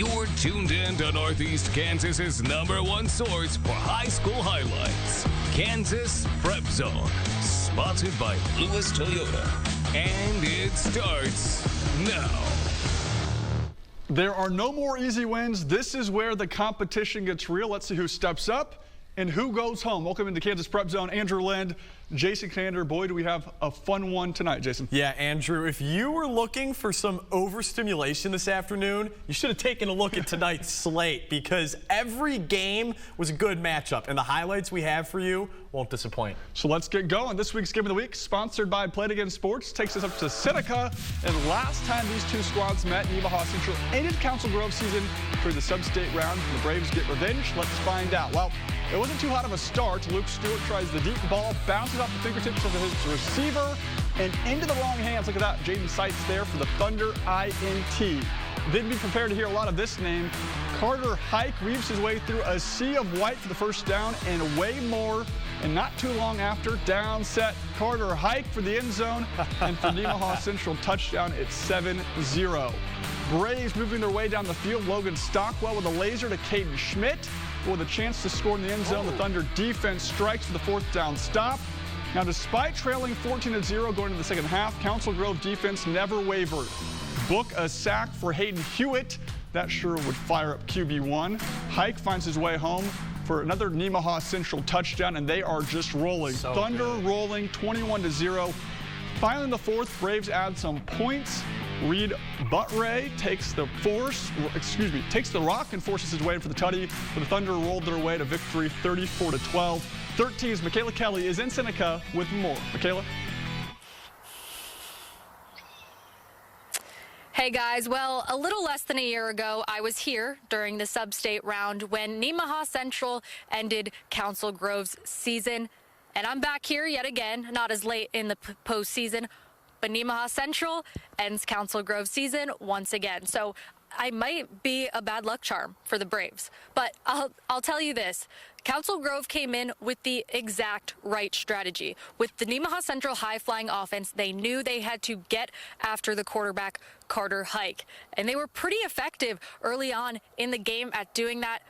You're tuned in to Northeast Kansas's #1 source for high school highlights. Kansas Prep Zone, sponsored by Lewis Toyota. And it starts now. There are no more easy wins. This is where the competition gets real. Let's see who steps up and who goes home. Welcome into Kansas Prep Zone. Andrew Lind, Jason Kander. Boy, do we have a fun one tonight, Jason. Yeah, Andrew, if you were looking for some overstimulation this afternoon, you should have taken a look at tonight's slate, because every game was a good matchup, and the highlights we have for you won't disappoint. So let's get going. This week's Game of the Week, sponsored by Play It Again Sports, takes us up to Seneca. And last time these two squads met, Nemaha Central ended Council Grove season for the sub-state round. Can the Braves get revenge? Let's find out. Well, it wasn't too hot of a start. Luke Stewart tries the deep ball, bounces off the fingertips of his receiver, and into the wrong hands. Look at that. Jaden Seitz there for the Thunder INT. Didn't be prepared to hear a lot of this name. Carter Hike weaves his way through a sea of white for the first down and way more. And not too long after, down set Carter Hike for the end zone. And for Nemaha Central, touchdown at 7-0. Braves moving their way down the field. Logan Stockwell with a laser to Caden Schmidt. With a chance to score in the end zone, the Thunder defense strikes for the fourth down stop. Now, despite trailing 14-0 going into the second half, Council Grove defense never wavered. Book a sack for Hayden Hewitt. That sure would fire up QB1. Hike finds his way home for another Nemaha Central touchdown, and they are just rolling. So Thunder good. rolling 21-0. Finally, in the fourth, Braves add some points. Reed Buttray takes the rock and forces his way in for the tutty. But the Thunder rolled their way to victory 34-12. 13's Michaela Kelly is in Seneca with more. Michaela? Hey guys, well, a little less than a year ago, I was here during the sub-state round when Nemaha Central ended Council Grove's season. And I'm back here yet again, not as late in the postseason, but Nemaha Central ends Council Grove season once again. So I might be a bad luck charm for the Braves. But I'll tell you this. Council Grove came in with the exact right strategy. With the Nemaha Central high-flying offense, they knew they had to get after the quarterback, Carter Hike. And they were pretty effective early on in the game at doing that.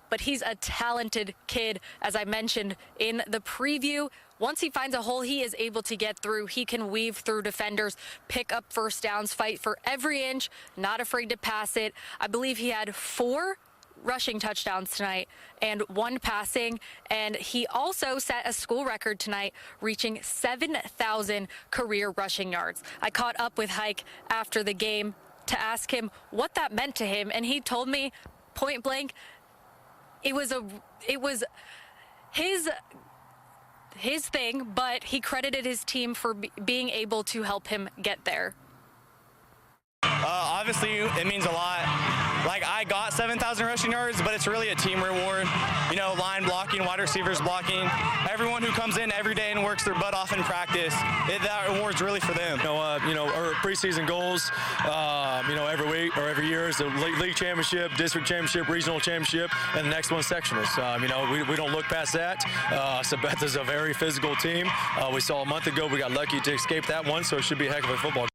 But he's a talented kid, as I mentioned in the preview. Once he finds a hole, he is able to get through. He can weave through defenders, pick up first downs, fight for every inch, not afraid to pass it. I believe he had 4 rushing touchdowns tonight and 1 passing. And he also set a school record tonight, reaching 7,000 career rushing yards. I caught up with Hike after the game to ask him what that meant to him, and he told me point blank, it was his thing, but he credited his team for being able to help him get there. Obviously, it means a lot. Like, I got 7,000 rushing yards, but it's really a team reward. You know, line blocking, wide receivers blocking. Everyone who comes in every day and works their butt off in practice, that reward's really for them. Our preseason goals, every week or every year is the league championship, district championship, regional championship, and the next one's sectionals. We don't look past that. Sabetha's a very physical team. We saw a month ago we got lucky to escape that one, so it should be a heck of a football game.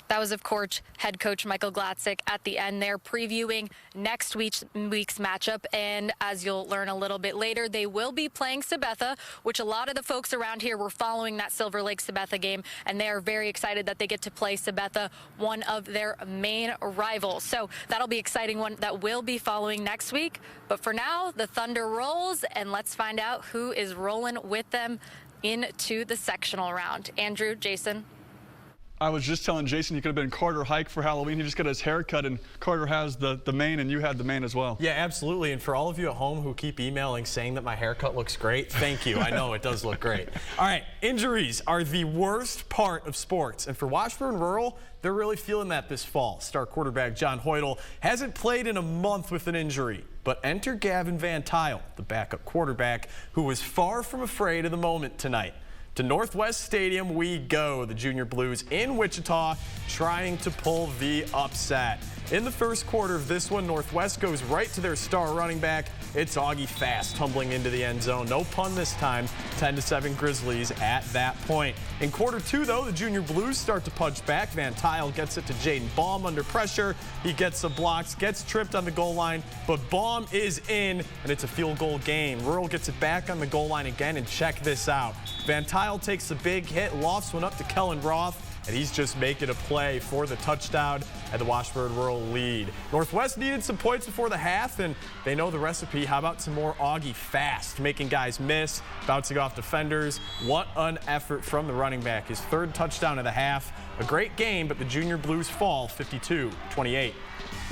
That was, of course, head coach Michael Glatzik at the end there, previewing next week's matchup. And as you'll learn a little bit later, they will be playing Sabetha, which a lot of the folks around here were following that Silver Lake Sabetha game, and they are very excited that they get to play Sabetha, one of their main rivals. So that'll be an exciting one that will be following next week. But for now, the Thunder rolls, and let's find out who is rolling with them into the sectional round. Andrew, Jason. I was just telling Jason he could have been Carter Hike for Halloween. He just got his hair cut, and Carter has the mane, and you had the mane as well. Yeah, absolutely. And for all of you at home who keep emailing saying that my haircut looks great, thank you. I know it does look great. All right, injuries are the worst part of sports. And for Washburn Rural, they're really feeling that this fall. Star quarterback John Hoytel hasn't played in a month with an injury. But enter Gavin Van Tile, the backup quarterback, who was far from afraid of the moment tonight. To Northwest Stadium we go. The Junior Blues in Wichita trying to pull the upset. In the first quarter of this one, Northwest goes right to their star running back, it's Augie Fast tumbling into the end zone. No pun this time. 10-7 Grizzlies at that point. In quarter 2, though, the Junior Blues start to punch back. Van Tile gets it to Jaden Baum under pressure. He gets some blocks, gets tripped on the goal line, but Baum is in, and it's a field goal game. Rural gets it back on the goal line again, and check this out. Van Tile takes the big hit, lofts one up to Kellen Roth, and he's just making a play for the touchdown and the Washburn Rural lead. Northwest needed some points before the half, and they know the recipe. How about some more Augie Fast, making guys miss, bouncing off defenders. What an effort from the running back. His 3rd touchdown of the half. A great game, but the Junior Blues fall 52-28.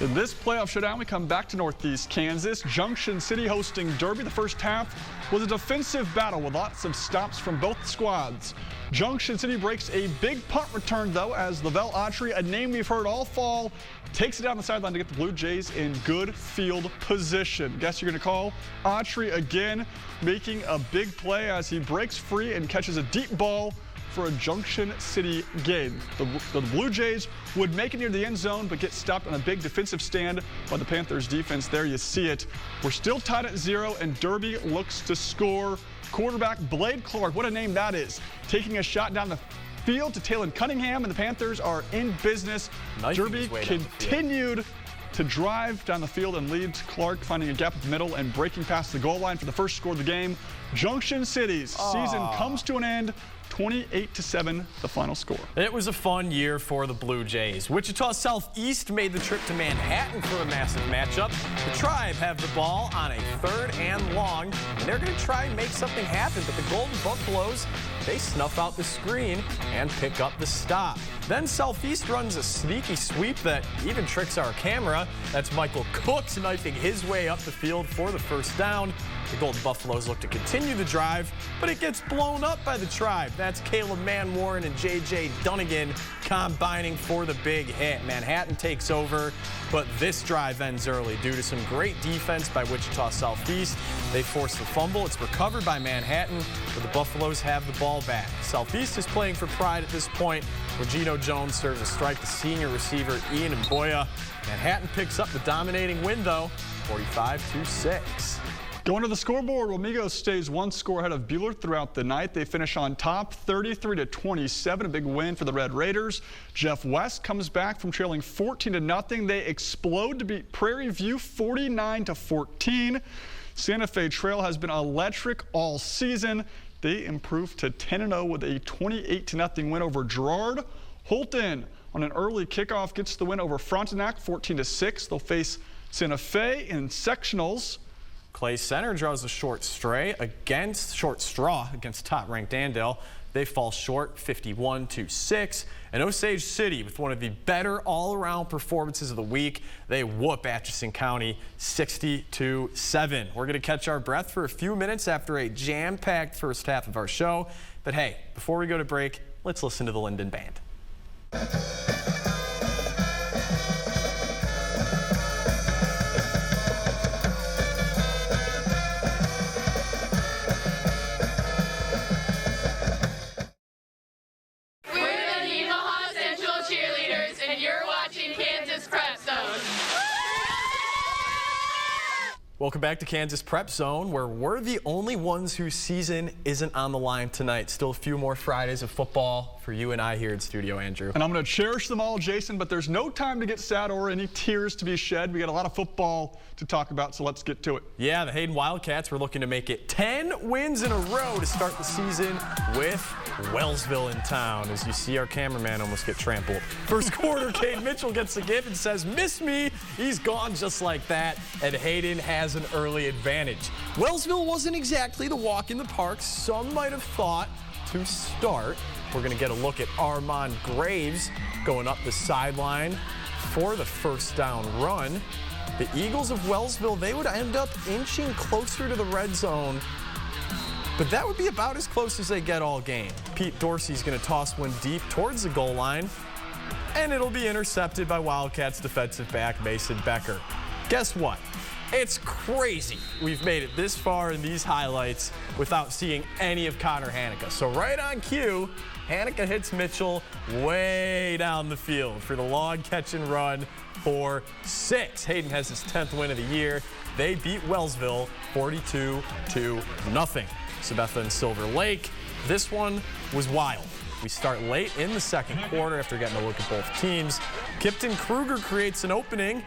In this playoff showdown, we come back to Northeast Kansas. Junction City hosting Derby. The first half was a defensive battle with lots of stops from both squads. Junction City breaks a big punt return, though, as Lavelle Autry, a name we've heard all fall, takes it down the sideline to get the Blue Jays in good field position. Guess you're going to call Autry again, making a big play as he breaks free and catches a deep ball for a Junction City gain. The Blue Jays would make it near the end zone, but get stopped on a big defensive stand by the Panthers defense. There you see it. We're still tied at 0, and Derby looks to score. Quarterback Blade Clark, what a name that is, taking a shot down the field to Talon Cunningham, and the Panthers are in business. Derby continued to drive down the field and leads. Clark finding a gap at the middle and breaking past the goal line for the first score of the game. Junction City's season comes to an end. 28-7, the final score. It was a fun year for the Blue Jays. Wichita Southeast made the trip to Manhattan for a massive matchup. The Tribe have the ball on a 3rd and long, and they're going to try and make something happen, but the Golden Buffaloes, they snuff out the screen and pick up the stop. Then Southeast runs a sneaky sweep that even tricks our camera. That's Michael Cooks knifing his way up the field for the first down. The Golden Buffaloes look to continue the drive, but it gets blown up by the Tribe. That's Caleb Manwarren and J.J. Dunnigan combining for the big hit. Manhattan takes over, but this drive ends early due to some great defense by Wichita Southeast. They force the fumble. It's recovered by Manhattan, but the Buffaloes have the ball back. Southeast is playing for pride at this point, where Gino Jones serves a strike to senior receiver Ian Mboya. Manhattan picks up the dominating win, though, 45-6. Going to the scoreboard, Wamego stays 1 score ahead of Buhler throughout the night. They finish on top 33-27, a big win for the Red Raiders. Jeff West comes back from trailing 14-0. They explode to beat Prairie View 49-14. Santa Fe Trail has been electric all season. They improved to 10-0 with a 28-0 win over Girard. Holton on an early kickoff gets the win over Frontenac 14-6. They'll face Santa Fe in sectionals. Clay Center draws a short straw against top-ranked Andale. They fall short 51-6. And Osage City, with one of the better all-around performances of the week, they whoop Atchison County 60-7. We're going to catch our breath for a few minutes after a jam-packed first half of our show. But hey, before we go to break, let's listen to the Linden Band. Welcome back to Kansas Prep Zone, where we're the only ones whose season isn't on the line tonight. Still a few more Fridays of football for you and I here in studio, Andrew. And I'm going to cherish them all, Jason, but there's no time to get sad or any tears to be shed. We got a lot of football to talk about, so let's get to it. Yeah, the Hayden Wildcats were looking to make it 10 wins in a row to start the season with Wellsville in town. As you see our cameraman almost get trampled. First quarter, Cade Mitchell gets the gift and says, "Miss me." He's gone just like that, and Hayden has an early advantage. Wellsville wasn't exactly the walk in the park some might have thought to start. We're going to get a look at Armand Graves going up the sideline for the first down run. The Eagles of Wellsville, they would end up inching closer to the red zone, but that would be about as close as they get all game. Pete Dorsey's going to toss one deep towards the goal line, and it'll be intercepted by Wildcats defensive back Mason Becker. Guess what? It's crazy we've made it this far in these highlights without seeing any of Connor Hanika. So right on cue, Hanika hits Mitchell way down the field for the long catch and run for 6. Hayden has his 10th win of the year. They beat Wellsville 42-0. Sabetha and Silver Lake. This one was wild. We start late in the second quarter after getting a look at both teams. Kipton Kruger creates an opening,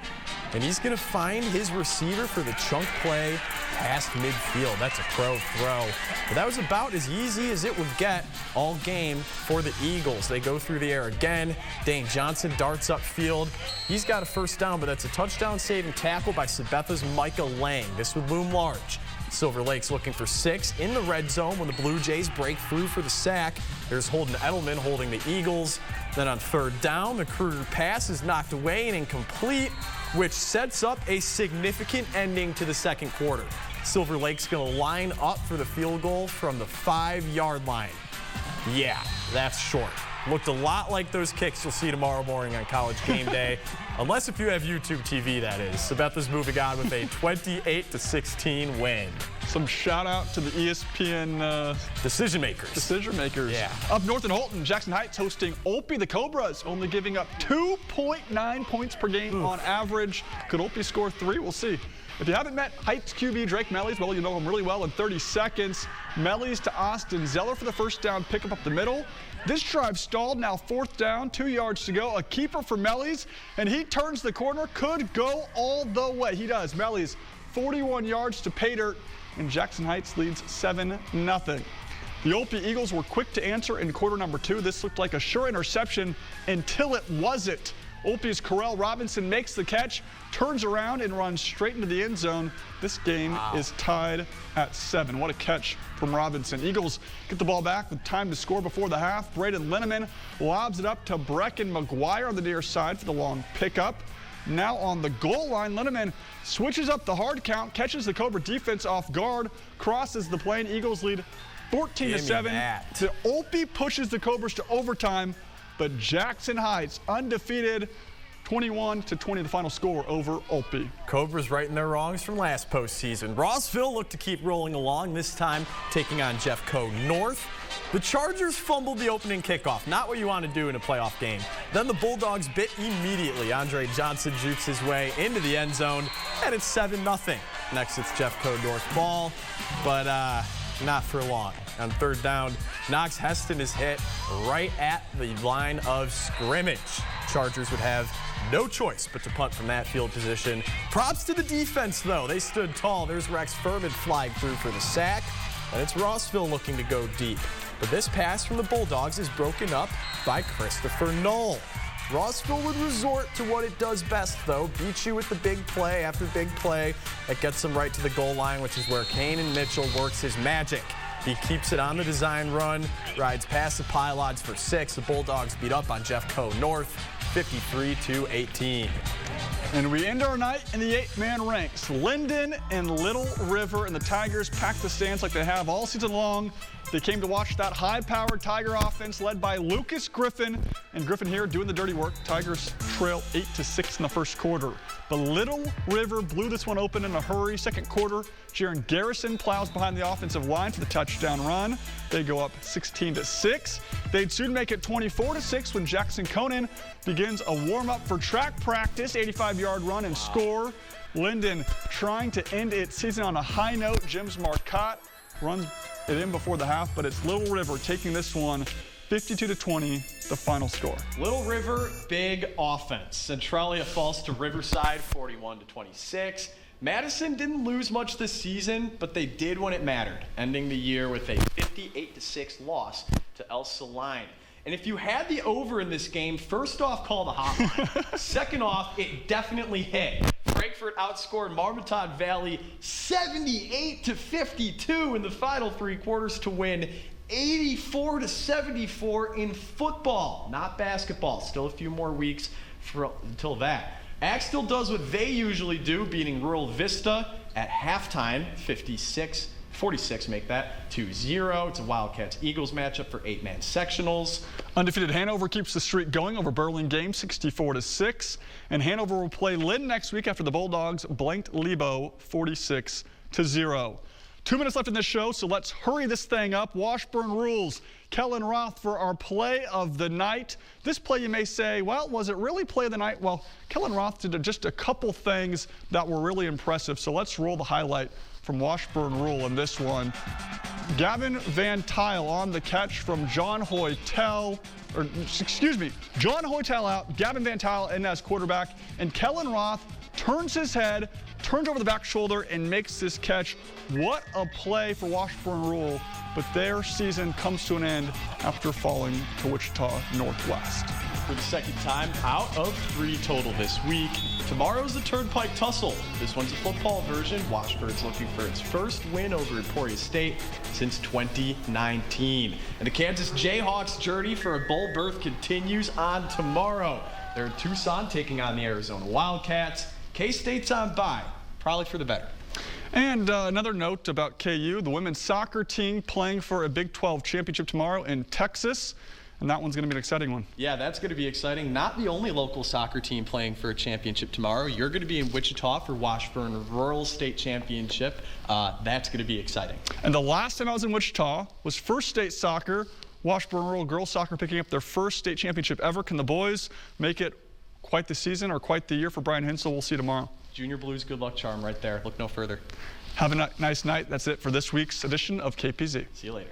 and he's going to find his receiver for the chunk play past midfield. That's a pro throw. But that was about as easy as it would get all game for the Eagles. They go through the air again. Dane Johnson darts upfield. He's got a first down, but that's a touchdown-saving tackle by Sabetha's Micah Lang. This would loom large. Silver Lake's looking for 6 in the red zone when the Blue Jays break through for the sack. There's Holden Edelman holding the Eagles. Then on third down, the Kruger pass is knocked away and incomplete, which sets up a significant ending to the second quarter. Silver Lake's going to line up for the field goal from the 5-yard line. Yeah, that's short. Looked a lot like those kicks you'll see tomorrow morning on College Game Day. Unless if you have YouTube TV, that is. Sabetha's moving on with a 28-16 win. Some shout out to the ESPN decision makers. Yeah. Up north in Holton, Jackson Heights hosting Olpe. The Cobras only giving up 2.9 points per game on average. Could Olpe score 3? We'll see. If you haven't met Heights QB Drake Mellies, well, you know him really well in 30 seconds. Mellies to Austin Zeller for the first down, pick up the middle. This drive stalled, now 4th down, 2 yards to go. A keeper for Mellies, and he turns the corner, could go all the way. He does. Mellies, 41 yards to pay dirt, and Jackson Heights leads 7-0. The Olpe Eagles were quick to answer in quarter number 2. This looked like a sure interception until it wasn't. Olpe's Corell Robinson makes the catch, turns around and runs straight into the end zone. This game is tied at 7. What a catch from Robinson. Eagles get the ball back with time to score before the half. Braden Linneman lobs it up to Brecken McGuire on the near side for the long pickup. Now on the goal line, Linneman switches up the hard count, catches the Cobra defense off guard, crosses the plane. Eagles lead 14-7. The Olpe pushes the Cobras to overtime, but Jackson Heights undefeated, 21-20 the final score over Olpe. Cobras righting their wrongs from last postseason. Rossville looked to keep rolling along, this time taking on Jeffco North. The Chargers fumbled the opening kickoff, not what you want to do in a playoff game. Then the Bulldogs bit immediately. Andre Johnson jukes his way into the end zone, and it's 7-0. Next, it's Jeffco North ball, but not for long. On third down, Knox Heston is hit right at the line of scrimmage. Chargers would have no choice but to punt from that field position. Props to the defense, though. They stood tall. There's Rex Furman flying through for the sack, and it's Rossville looking to go deep. But this pass from the Bulldogs is broken up by Christopher Knoll. Rossville would resort to what it does best, though, beat you with the big play after big play that gets them right to the goal line, which is where Kanan Mitchell works his magic. He keeps it on the design run, rides past the pylons for 6. The Bulldogs beat up on Jeffco North, 53-18. And we end our night in the 8-man ranks. Linden and Little River and the Tigers pack the stands like they have all season long. They came to watch that high-powered Tiger offense led by Lucas Griffin. And Griffin here doing the dirty work. Tigers trail 8-6 in the first quarter. But Little River blew this one open in a hurry. Second quarter, Jaron Garrison plows behind the offensive line for the touchdown run. They go up 16-6. They'd soon make it 24-6 when Jackson Conan begins a warm-up for track practice. 85-yard run and score. Linden trying to end its season on a high note. James Marcotte runs it in before the half, but it's Little River taking this one 52-20, the final score. Little River, big offense. Centralia falls to Riverside 41-26. Madison didn't lose much this season, but they did when it mattered, ending the year with a 58-6 loss to El Saline. And if you had the over in this game, first off, call the hotline. Second off, it definitely hit. Frankfort outscored Marmaton Valley 78-52 in the final 3 quarters to win 84-74 in football, not basketball. Still a few more weeks until that. Ag still does what they usually do, beating Rural Vista at halftime, 56-54. 46 make that 2-0. It's a Wildcats-Eagles matchup for 8-man sectionals. Undefeated Hanover keeps the streak going over Burlingame 64-6. And Hanover will play Lynn next week after the Bulldogs blanked Lebo 46-0. 2 minutes left in this show, so let's hurry this thing up. Washburn rules. Kellen Roth for our play of the night. This play, you may say, well, was it really play of the night? Well, Kellen Roth did just a couple things that were really impressive. So let's roll the highlight from Washburn Rule in this one. Gavin Van Tile on the catch from John Hoytel. John Hoytel out, Gavin Van Tile in as quarterback, and Kellen Roth turns his head, turns over the back shoulder, and makes this catch. What a play for Washburn Rule, but their season comes to an end after falling to Wichita Northwest. For the second time, out of 3 total this week. Tomorrow's the Turnpike Tussle. This one's a football version. Washburn's looking for its first win over Emporia State since 2019. And the Kansas Jayhawks' journey for a bowl berth continues on tomorrow. They're in Tucson taking on the Arizona Wildcats. K-State's on bye, probably for the better. And another note about KU, the women's soccer team playing for a Big 12 championship tomorrow in Texas. And that one's going to be an exciting one. Yeah, that's going to be exciting. Not the only local soccer team playing for a championship tomorrow. You're going to be in Wichita for Washburn Rural State Championship. That's going to be exciting. And the last time I was in Wichita was First State Soccer. Washburn Rural girls soccer picking up their first state championship ever. Can the boys make it quite the season or quite the year for Brian Hensel? We'll see you tomorrow. Junior Blues good luck charm right there. Look no further. Have a nice night. That's it for this week's edition of KPZ. See you later.